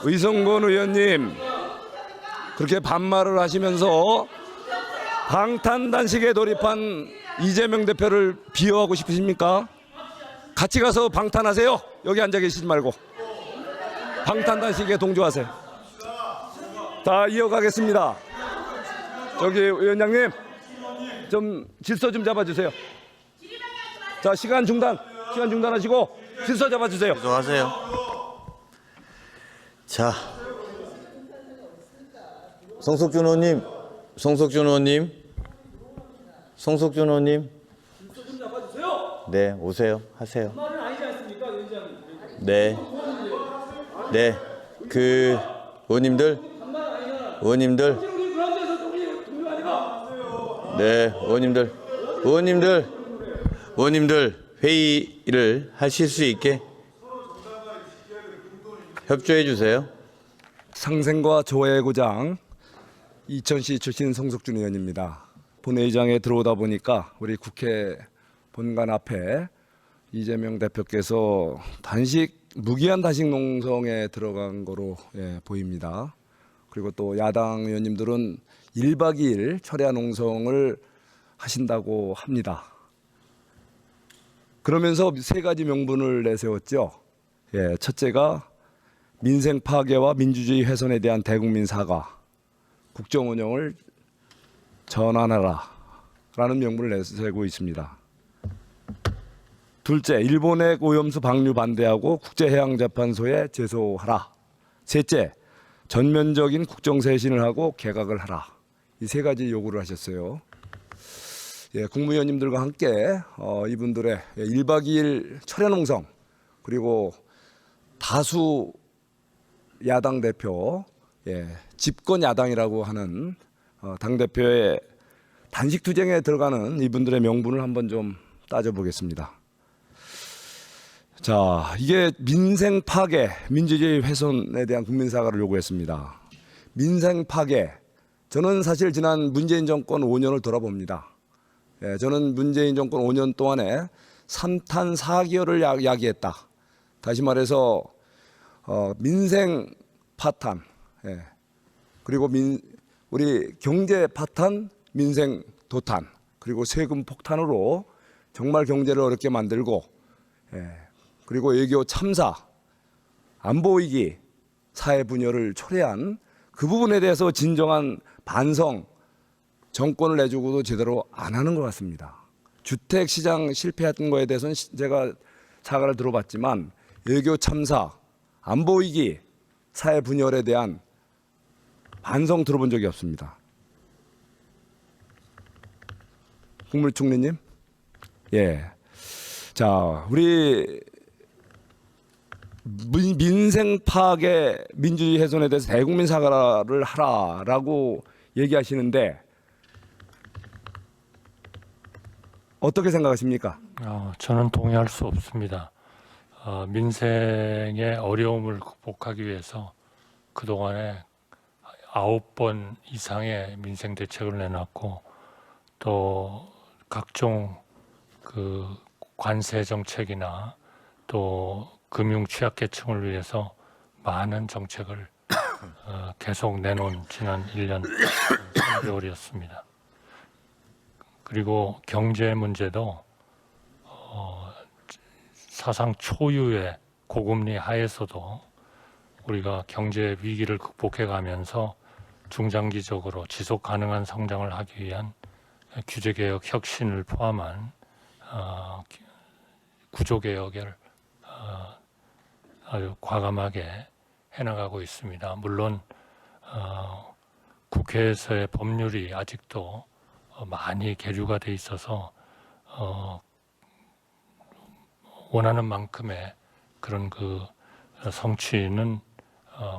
의성권 의원님, 그렇게 반말을 하시면서 방탄단식에 돌입한 이재명 대표를 비호하고 싶으십니까? 같이 가서 방탄하세요. 여기 앉아 계시지 말고 방탄단식에 동조하세요. 자, 이어가겠습니다. 저기 위원장님, 좀 질서 좀 잡아주세요. 자, 시간 중단하시고 질서 잡아주세요. 계속하세요. 자, 송석준 의원님, 네, 오세요. 하세요. 네, 네, 의원님들, 네, 의원님들 회의를 하실 수 있게 협조해 주세요. 상생과 조화의 고장 이천시 출신 송석준 의원입니다. 본회의장에 들어오다 보니까 우리 국회 본관 앞에 이재명 대표께서 무기한 단식 농성에 들어간 거로 보입니다. 그리고 또 야당 의원님들은 1박 2일 철야 농성을 하신다고 합니다. 그러면서 세 가지 명분을 내세웠죠. 첫째가 민생 파괴와 민주주의 훼손에 대한 대국민 사과, 국정 운영을 전환하라 라는 명분을 내세우고 있습니다. 둘째, 일본의 오염수 방류 반대하고 국제해양재판소에 제소하라. 셋째, 전면적인 국정쇄신을 하고 개각을 하라. 이 세 가지 요구를 하셨어요. 국무위원님들과 함께 이분들의 1박 2일 철야농성, 그리고 다수 야당 대표, 집권 야당이라고 하는 당대표의 단식투쟁에 들어가는 이분들의 명분을 한번 좀 따져보겠습니다. 자, 이게 민생 파괴, 민주주의 훼손에 대한 국민사과를 요구했습니다. 민생 파괴, 저는 사실 지난 문재인 정권 5년을 돌아봅니다. 저는 문재인 정권 5년 동안에 3탄 4기열을 야기했다. 다시 말해서 민생 파탄, 그리고 우리 경제 파탄, 민생 도탄, 그리고 세금 폭탄으로 정말 경제를 어렵게 만들고, 그리고 외교 참사, 안보 위기, 사회 분열을 초래한 그 부분에 대해서 진정한 반성, 정권을 내주고도 제대로 안 하는 것 같습니다. 주택 시장 실패했던 거에 대해서는 제가 사과를 들어봤지만 외교 참사, 안보 위기, 사회 분열에 대한 반성 들어본 적이 없습니다. 국무총리님, 자, 우리 민생 파괴, 민주주의 훼손에 대해서 대국민 사과를 하라라고 얘기하시는데 어떻게 생각하십니까? 저는 동의할 수 없습니다. 민생의 어려움을 극복하기 위해서 그동안에 9번 이상의 민생 대책을 내놨고, 또 각종 관세 정책이나 또 금융 취약계층을 위해서 많은 정책을 계속 내놓은 지난 1년 3개월이었습니다. 그리고 경제 문제도 사상 초유의 고금리 하에서도 우리가 경제 위기를 극복해 가면서 중장기적으로 지속 가능한 성장을 하기 위한 규제개혁 혁신을 포함한 구조개혁을 아주 과감하게 해나가고 있습니다. 물론 국회에서의 법률이 아직도 많이 계류가 돼 있어서 원하는 만큼의 그런 성취는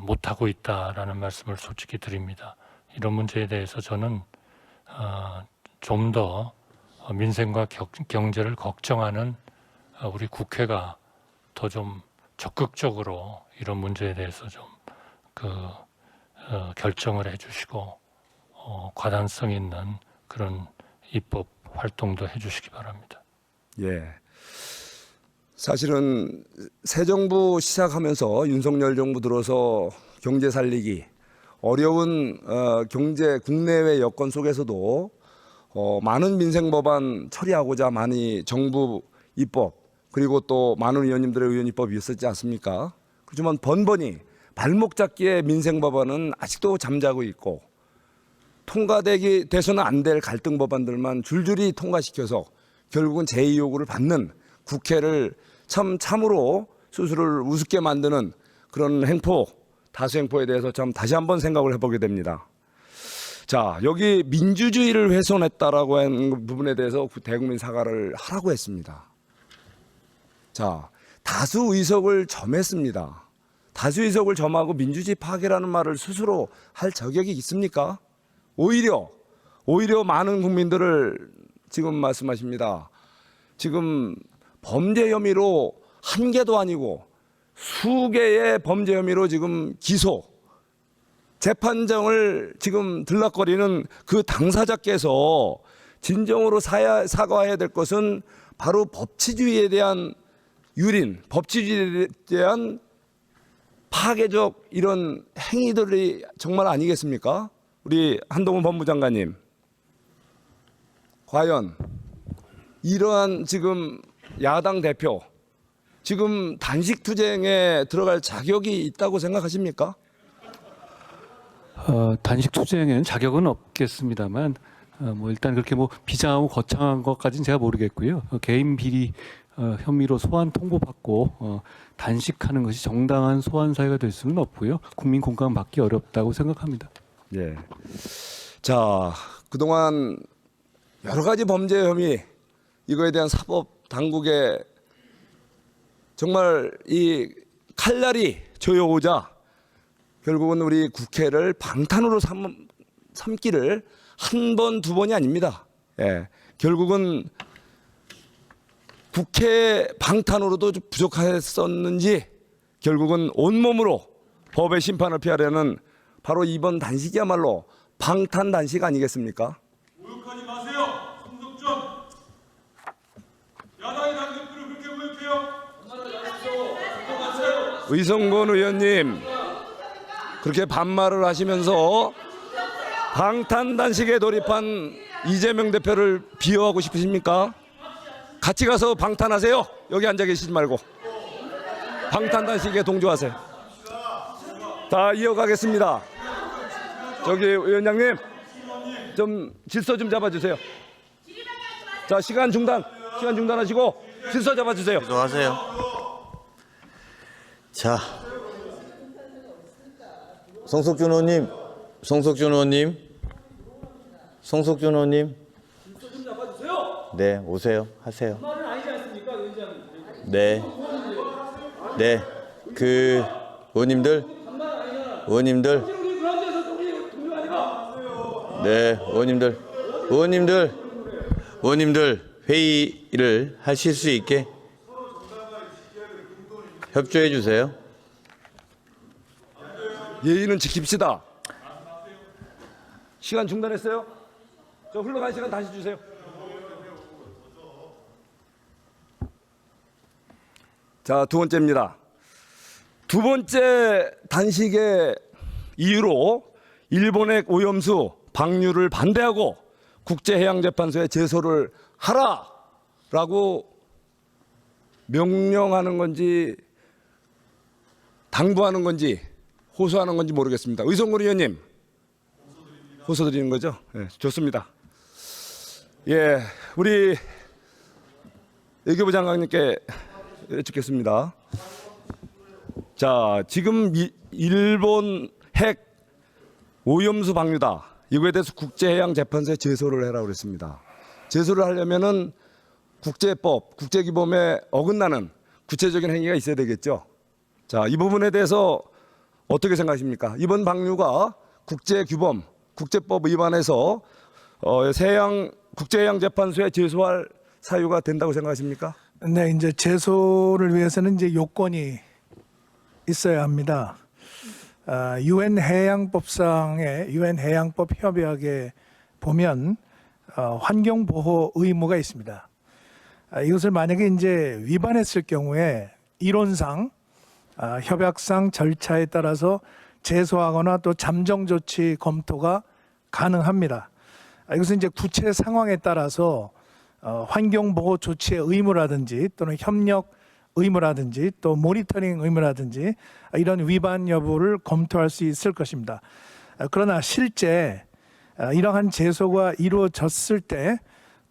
못하고 있다라는 말씀을 솔직히 드립니다. 이런 문제에 대해서 저는 좀 더 민생과 경제를 걱정하는 우리 국회가 더 좀 적극적으로 이런 문제에 대해서 좀 결정을 해주시고 과단성 있는 그런 입법 활동도 해주시기 바랍니다. 사실은 새 정부 시작하면서 윤석열 정부 들어서 경제 살리기, 어려운 경제 국내외 여건 속에서도 많은 민생 법안 처리하고자 많이 정부 입법 그리고 또 많은 의원님들의 의원 입법이 있었지 않습니까? 그렇지만 번번이 발목 잡기의 민생 법안은 아직도 잠자고 있고 통과되기 돼서는 안 될 갈등 법안들만 줄줄이 통과시켜서 결국은 제2 요구를 받는 국회를 참으로 스스로를 우습게 만드는 그런 행포, 다수 행포에 대해서 참 다시 한번 생각을 해보게 됩니다. 자, 여기 민주주의를 훼손했다라고 하는 부분에 대해서 대국민 사과를 하라고 했습니다. 자, 다수 의석을 점했습니다. 다수 의석을 점하고 민주주의 파괴라는 말을 스스로 할 자격이 있습니까? 오히려 많은 국민들을 지금 말씀하십니다. 지금 범죄 혐의로 한 개도 아니고 수개의 범죄 혐의로 지금 기소, 재판정을 지금 들락거리는 그 당사자께서 진정으로 사과해야 될 것은 바로 법치주의에 대한 유린, 법치주의에 대한 파괴적 이런 행위들이 정말 아니겠습니까? 우리 한동훈 법무장관님, 과연 이러한 지금 야당 대표 지금 단식 투쟁에 들어갈 자격이 있다고 생각하십니까? 단식 투쟁에는 자격은 없겠습니다만 뭐 일단 그렇게 뭐 비장하고 거창한 것까지는 제가 모르겠고요. 개인 비리 혐의로 소환 통보받고 단식하는 것이 정당한 소환 사유가 될 수는 없고요. 국민 공감 받기 어렵다고 생각합니다. 예. 자, 그동안 여러 가지 범죄 혐의 이거에 대한 사법 당국의 정말 이 칼날이 조여오자 결국은 우리 국회를 방탄으로 삼기를 한 번, 두 번이 아닙니다. 예. 결국은 국회 방탄으로도 부족했었는지 결국은 온몸으로 법의 심판을 피하려는 바로 이번 단식이야말로 방탄 단식 아니겠습니까? 모욕하지 마세요. 송석준. 야당의 당대표를 그렇게 모욕해요. 의성권 의원님 그렇게 반말을 하시면서 방탄 단식에 돌입한 이재명 대표를 비호하고 싶으십니까? 같이 가서 방탄하세요. 여기 앉아 계시지 말고 방탄 단식에 동조하세요. 자, 이어가겠습니다. 저기 위원장님 좀 질서 좀 잡아주세요. 자, 시간 중단하시고 질서 잡아주세요. 기도하세요. 자, 송석준 의원님, 네, 오세요. 하세요. 네, 그 의원님들, 네, 의원님들 회의를 하실 수 있게 협조해 주세요. 예의는 지킵시다. 시간 중단했어요? 저 흘러간 시간 다시 주세요. 자, 두 번째입니다. 두 번째 단식의 이유로 일본핵 오염수 방류를 반대하고 국제해양재판소에 제소를 하라라고 명령하는 건지 당부하는 건지 호소하는 건지 모르겠습니다. 의성군 의원님 호소드리는 거죠? 네, 좋습니다. 예, 우리 외교부 장관님께 여쭙겠습니다. 자, 지금 일본 핵 오염수 방류다. 이거에 대해서 국제해양재판소에 제소를 해라고 그랬습니다. 제소를 하려면은 국제법, 국제기범에 어긋나는 구체적인 행위가 있어야 되겠죠. 자, 이 부분에 대해서 어떻게 생각하십니까? 이번 방류가 국제규범, 국제법 위반해서 국제해양재판소에 제소할 사유가 된다고 생각하십니까? 네, 이제 제소를 위해서는 이제 요건이 있어야 합니다. 유엔 해양법상의 유엔 해양법 협약에 보면 환경 보호 의무가 있습니다. 이것을 만약에 이제 위반했을 경우에 이론상 협약상 절차에 따라서 제소하거나 또 잠정 조치 검토가 가능합니다. 이것은 이제 구체 상황에 따라서 환경보호 조치의 의무라든지 또는 협력 의무라든지 또 모니터링 의무라든지 이런 위반 여부를 검토할 수 있을 것입니다. 그러나 실제 이러한 제소가 이루어졌을 때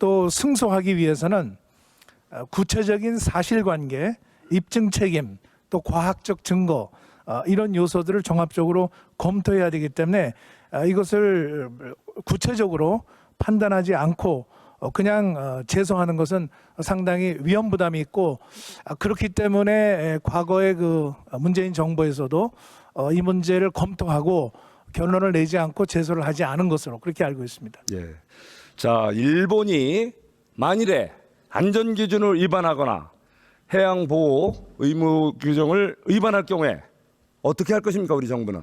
또 승소하기 위해서는 구체적인 사실관계, 입증 책임, 또 과학적 증거 이런 요소들을 종합적으로 검토해야 되기 때문에 이것을 구체적으로 판단하지 않고 그냥 제소하는 것은 상당히 위험 부담이 있고 그렇기 때문에 과거의 그 문재인 정부에서도 이 문제를 검토하고 결론을 내지 않고 제소를 하지 않은 것으로 그렇게 알고 있습니다. 예. 자, 일본이 만일에 안전 기준을 위반하거나 해양 보호 의무 규정을 위반할 경우에 어떻게 할 것입니까, 우리 정부는?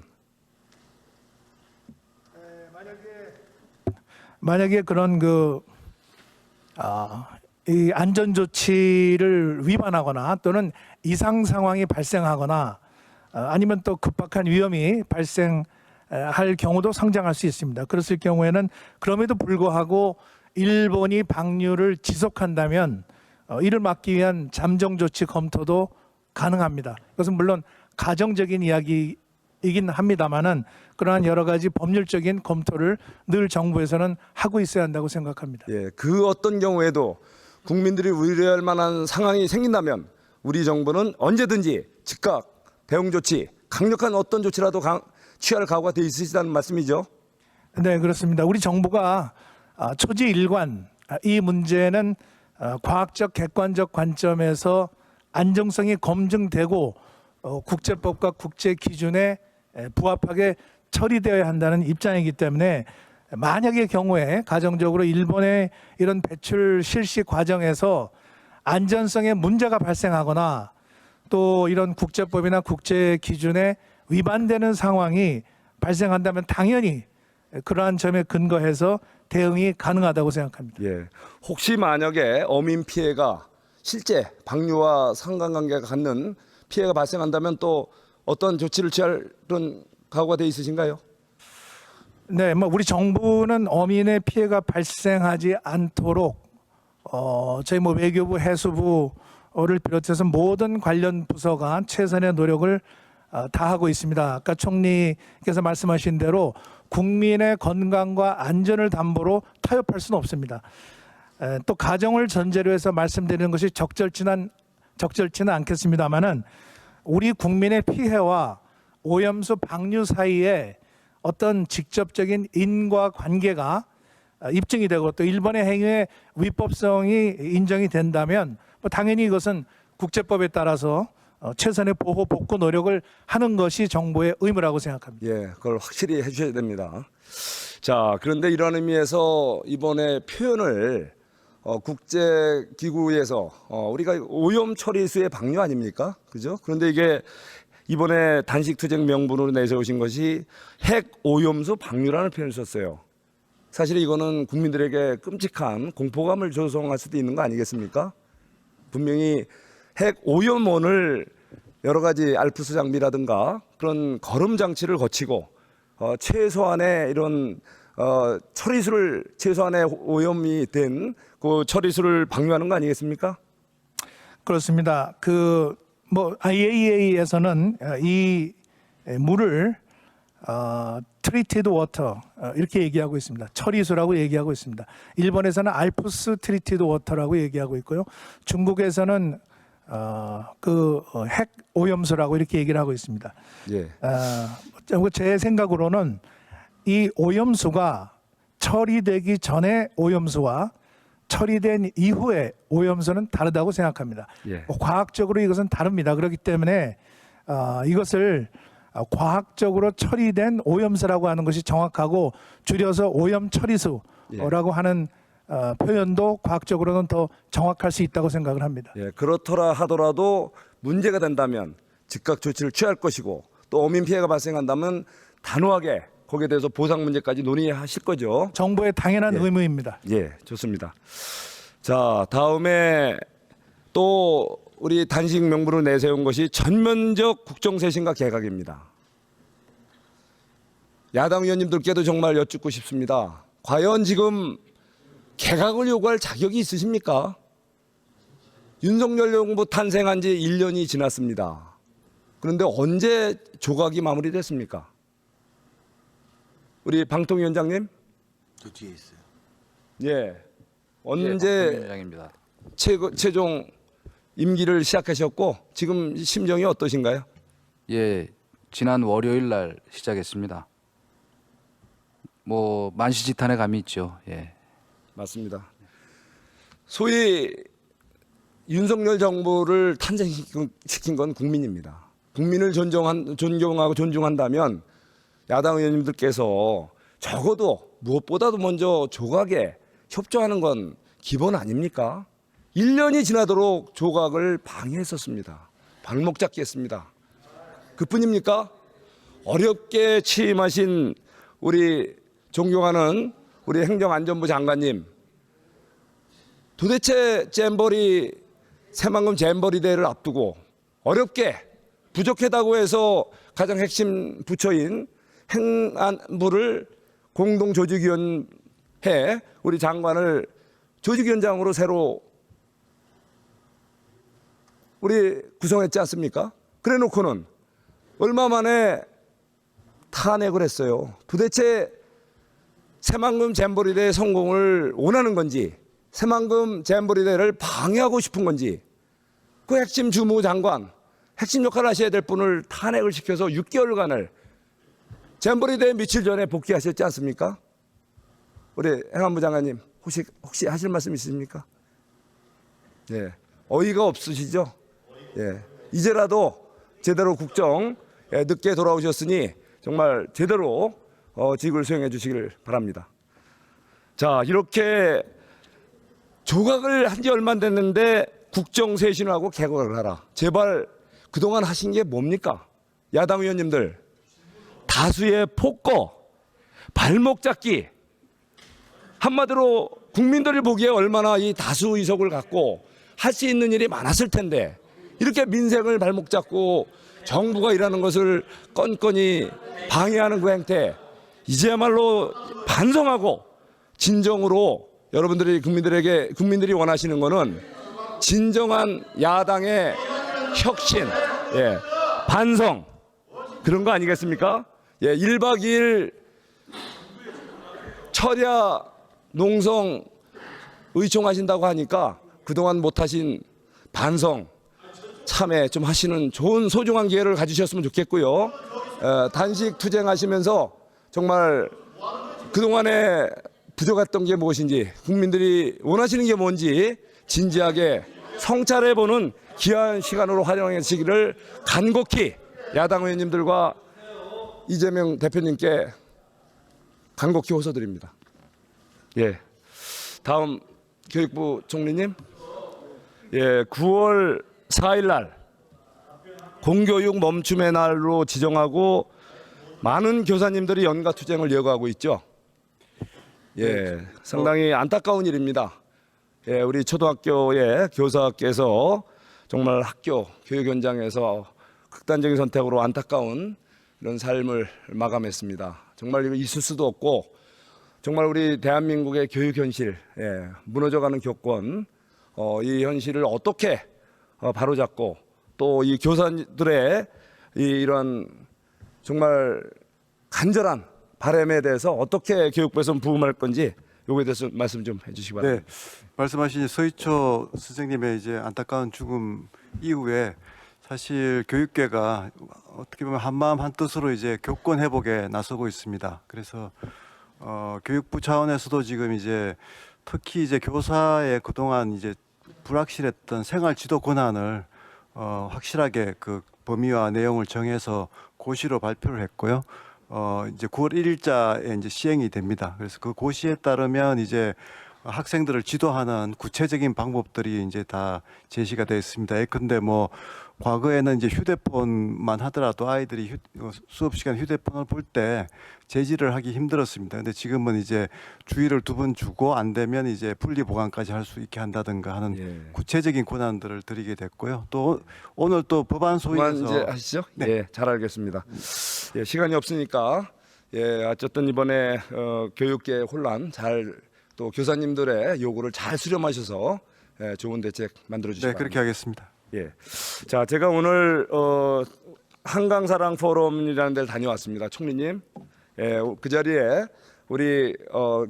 만약에 그런 이 안전 조치를 위반하거나 또는 이상 상황이 발생하거나 아니면 또 급박한 위험이 발생할 경우도 성장할 수 있습니다. 그랬을 경우에는 그럼에도 불구하고 일본이 방류를 지속한다면 이를 막기 위한 잠정 조치 검토도 가능합니다. 이것은 물론 가정적인 이야기이긴 합니다만은 그러한 여러 가지 법률적인 검토를 늘 정부에서는 하고 있어야 한다고 생각합니다. 예, 그 어떤 경우에도 국민들이 우려할 만한 상황이 생긴다면 우리 정부는 언제든지 즉각 대응 조치, 강력한 어떤 조치라도 취할 각오가 돼 있으시다는 말씀이죠? 네, 그렇습니다. 우리 정부가 초지일관 이 문제는 과학적 객관적 관점에서 안정성이 검증되고 국제법과 국제 기준에 부합하게 처리되어야 한다는 입장이기 때문에 만약의 경우에 가정적으로 일본의 이런 배출 실시 과정에서 안전성에 문제가 발생하거나 또 이런 국제법이나 국제 기준에 위반되는 상황이 발생한다면 당연히 그러한 점에 근거해서 대응이 가능하다고 생각합니다. 예. 혹시 만약에 어민 피해가 실제 방류와 상관관계가 갖는 피해가 발생한다면 또 어떤 조치를 취할 그런 각오가 돼 있으신가요? 네, 뭐 우리 정부는 어민의 피해가 발생하지 않도록 저희 뭐 외교부, 해수부를 비롯해서 모든 관련 부서가 최선의 노력을 다하고 있습니다. 아까 총리께서 말씀하신 대로 국민의 건강과 안전을 담보로 타협할 수는 없습니다. 또 가정을 전제로 해서 말씀드리는 것이 적절치는 않겠습니다만은 우리 국민의 피해와 오염수 방류 사이에 어떤 직접적인 인과관계가 입증이 되고 또 일본의 행위의 위법성이 인정이 된다면 당연히 이것은 국제법에 따라서 최선의 보호 복구 노력을 하는 것이 정부의 의무라고 생각합니다. 예, 그걸 확실히 해주셔야 됩니다. 자, 그런데 이런 의미에서 이번에 표현을 국제기구에서 우리가 오염 처리수의 방류 아닙니까? 그죠? 그런데 이게 이번에 단식 투쟁 명분으로 내세우신 것이 핵 오염수 방류라는 표현을 썼어요. 사실 이거는 국민들에게 끔찍한 공포감을 조성할 수도 있는 거 아니겠습니까? 분명히 핵 오염원을 여러 가지 알프스 장비라든가 그런 거름 장치를 거치고 최소한의 이런 처리수를 최소한의 오염이 된 그 처리수를 방류하는 거 아니겠습니까? 그렇습니다. 뭐 IAEA에서는 이 물을 트리티드 워터 이렇게 얘기하고 있습니다. 처리수라고 얘기하고 있습니다. 일본에서는 알프스 트리티드 워터라고 얘기하고 있고요. 중국에서는 핵 오염수라고 이렇게 얘기를 하고 있습니다. 예. 제 생각으로는 이 오염수가 처리되기 전에 오염수와 처리된 이후에 오염수는 다르다고 생각합니다. 예. 과학적으로 이것은 다릅니다. 그렇기 때문에 이것을 과학적으로 처리된 오염수라고 하는 것이 정확하고 줄여서 오염 처리수라고 하는 표현도 과학적으로는 더 정확할 수 있다고 생각을 합니다. 예, 그렇더라 하더라도 문제가 된다면 즉각 조치를 취할 것이고 또 어민 피해가 발생한다면 단호하게 거기에 대해서 보상 문제까지 논의하실 거죠. 정부의 당연한 예. 의무입니다. 예, 좋습니다. 자, 다음에 또 우리 단식 명분을 내세운 것이 전면적 국정쇄신과 개각입니다. 야당 의원님들께도 정말 여쭙고 싶습니다. 과연 지금 개각을 요구할 자격이 있으십니까? 윤석열 정부 탄생한 지 1년이 지났습니다. 그런데 언제 조각이 마무리됐습니까? 우리 방통위원장님? 저 뒤에 있어요. 예. 언제 위원장입니다. 최종 임기를 시작하셨고 지금 심정이 어떠신가요? 예, 지난 월요일 날 시작했습니다. 뭐 만시지탄의 감이 있죠. 예. 맞습니다. 소위 윤석열 정부를 탄생시킨 건 국민입니다. 국민을 존경하고 존중한다면 야당 의원님들께서 적어도 무엇보다도 먼저 조각에 협조하는 건 기본 아닙니까? 1년이 지나도록 조각을 방해했었습니다. 발목 잡기 했습니다. 그뿐입니까? 어렵게 취임하신 우리 존경하는 우리 행정안전부 장관님, 도대체 잼버리 새만금 잼버리 대회를 앞두고 어렵게 부족하다고 해서 가장 핵심 부처인 행안부를 공동조직위원회 우리 장관을 조직위원장으로 새로 우리 구성했지 않습니까? 그래 놓고는 얼마 만에 탄핵을 했어요. 도대체 새만금 잼버리 대회 성공을 원하는 건지, 새만금 잼버리 대회를 방해하고 싶은 건지, 그 핵심 주무장관, 핵심 역할을 하셔야 될 분을 탄핵을 시켜서 6개월간을 잼버리 대회 며칠 전에 복귀하셨지 않습니까? 우리 행안부 장관님 혹시 하실 말씀 있으십니까? 예, 어이가 없으시죠? 예, 이제라도 제대로 국정 늦게 돌아오셨으니 정말 제대로 직을 수행해 주시길 바랍니다. 자, 이렇게 조각을 한 지 얼마 안 됐는데 국정 쇄신하고 개각을 하라. 제발 그동안 하신 게 뭡니까? 야당 의원님들, 다수의 폭거, 발목 잡기, 한마디로 국민들이 보기에 얼마나 이 다수 의석을 갖고 할 수 있는 일이 많았을 텐데 이렇게 민생을 발목 잡고 정부가 일하는 것을 건건이 방해하는 그 행태, 이제야말로 반성하고 진정으로 여러분들이 국민들이 원하시는 거는 진정한 야당의 혁신, 예, 반성, 그런 거 아니겠습니까? 예, 1박 2일 철야 농성 의총하신다고 하니까 그동안 못하신 반성, 참회 좀 하시는 좋은 소중한 기회를 가지셨으면 좋겠고요. 단식 투쟁하시면서 정말 그동안에 부족했던 게 무엇인지, 국민들이 원하시는 게 뭔지 진지하게 성찰해보는 귀한 시간으로 활용하시기를 간곡히 야당 의원님들과 이재명 대표님께 간곡히 호소드립니다. 예, 다음 교육부 총리님. 예, 9월 4일 날 공교육 멈춤의 날로 지정하고 많은 교사님들이 연가 투쟁을 이어가고 있죠. 예, 상당히 안타까운 일입니다. 예, 우리 초등학교의 교사께서 정말 학교 교육 현장에서 극단적인 선택으로 안타까운 이런 삶을 마감했습니다. 정말 이거 있을 수도 없고, 정말 우리 대한민국의 교육 현실, 예, 무너져가는 교권, 이 현실을 어떻게 바로잡고 또 이 교사들의 이런 정말 간절한 바람에 대해서 어떻게 교육부에서 부응할 건지 요거에 대해서 말씀 좀 해주시기 바랍니다. 네, 말씀하신 서희초 선생님의 이제 안타까운 죽음 이후에 사실 교육계가 어떻게 보면 한마음 한뜻으로 이제 교권 회복에 나서고 있습니다. 그래서 교육부 차원에서도 지금 이제 특히 이제 교사의 그동안 이제 불확실했던 생활 지도 권한을 확실하게 그 범위와 내용을 정해서 고시로 발표를 했고요. 이제 9월 1일자에 이제 시행이 됩니다. 그래서 그 고시에 따르면 이제 학생들을 지도하는 구체적인 방법들이 이제 다 제시가 되어 있습니다. 예컨대 뭐 과거에는 이제 휴대폰만 하더라도 아이들이 수업 시간 휴대폰을 볼 때 제지를 하기 힘들었습니다. 근데 지금은 이제 주의를 2번 주고 안 되면 이제 분리 보관까지 할 수 있게 한다든가 하는 예. 구체적인 권한들을 드리게 됐고요. 또 오늘 또 법안 그만 소위에서 이제 하시죠. 네. 예, 잘 알겠습니다. 예, 시간이 없으니까 예, 어쨌든 이번에 교육계 혼란 잘 또 교사님들의 요구를 잘 수렴하셔서 좋은 대책 만들어 주시기 네, 바랍니다. 그렇게 하겠습니다. 예. 자, 제가 오늘 한강사랑 포럼이라는 데를 다녀왔습니다. 총리님. 예, 그 자리에 우리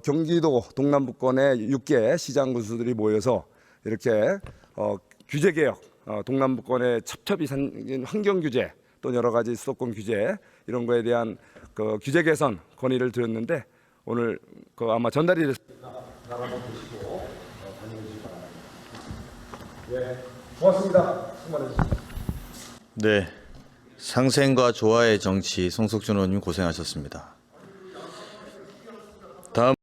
경기도 동남부권의 6개 시장 군수들이 모여서 이렇게 규제 개혁, 동남부권의 첩첩이 생긴 환경 규제, 또 여러 가지 수도권 규제 이런 거에 대한 그 규제 개선 건의를 드렸는데 오늘 그 아마 전달이 됐습니다. 나가서 보시고 다녀오시기 바랍니다. 예, 고맙습니다. 수고 많으셨습니다. 네. 상생과 조화의 정치 송석준 의원님 고생하셨습니다. 다음